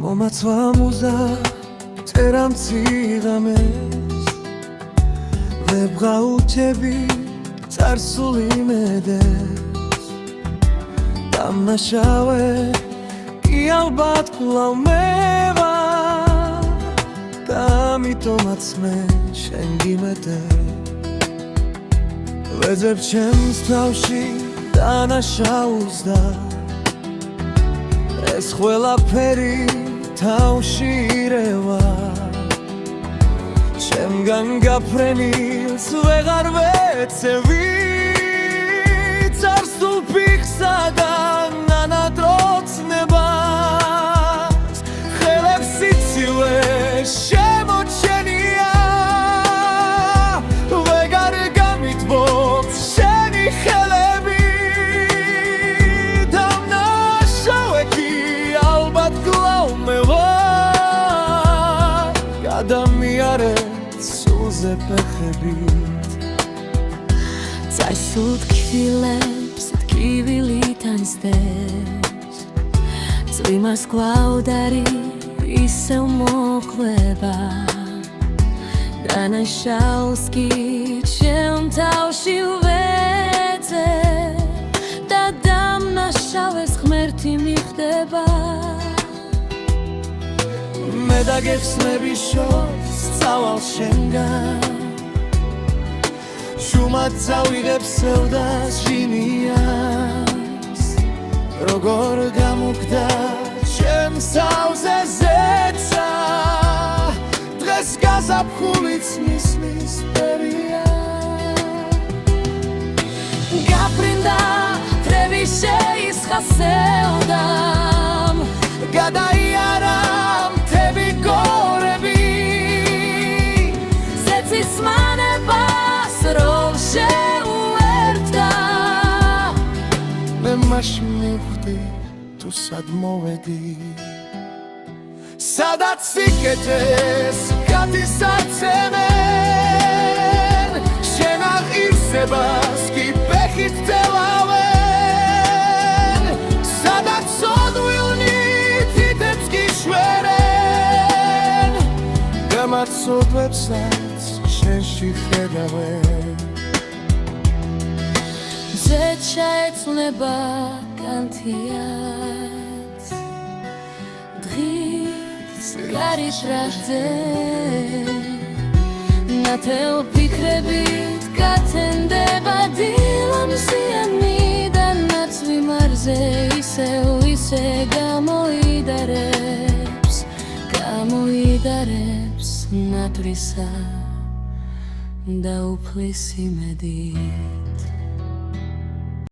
მომაცვა მუზა წერამ ციღამეს ვებღაუჩები წარსული იმედებს დამნაშავე კი ალბათ კვლავ მე ვარ და ამიტომაც მე შენ გიმედებ ვეძებ ჩემს თავში დანაშაულს და ეს ყველაფერი თავში ირევა ჩემგან გაფრენილს ვეღარ ვეცევი წარსულ ფიქსადან ანადროცნებას ხელებს სიცივე შემოჩენია ვეგარ გამიტბობს შენი ხელები დამნაშავე კი ალბათ კვლავ მე ვარ გადამიარე სულზე ფეხებით წარსულ თქვილებს ტკივილით ანსდევს წვიმას გვაუდარი ისევ მოხვდება დანაშაულს კი ჩემ თავში ვეძებ და დამნაშავეს ღმერთი მიხდება მე დაგეხსნები შორს წავალ შენგან შუმად წავიღებ სევდას ჟინიას როგორ გამუგდა ჩემს თავზე ზეცა დღეს გაზაფხულიც მისმის პერია გაფრინდა თრევი შეისხა სევდამ გადაიარა მთები გორები ზეცის მანებას რომ შეუერთდა მე მაშინ მივხვდი თუ სად მოვედი სადაც სიკეთეს გათისაცემენ შენ აღირსებას კი ფეხით დელავენ სადაც სოდვილნით თითებს კი შვერენ გამაცოდვებსაც შენში ხედავენ ზედ ჩაეცლება კანთიაც დღის გარეთ რახზე ნათელ ფიქრებით გათენდება დილამზიანი და ნაცვი მარზე ისე გამოიდარებს ნათვრისა და უფლის იმედით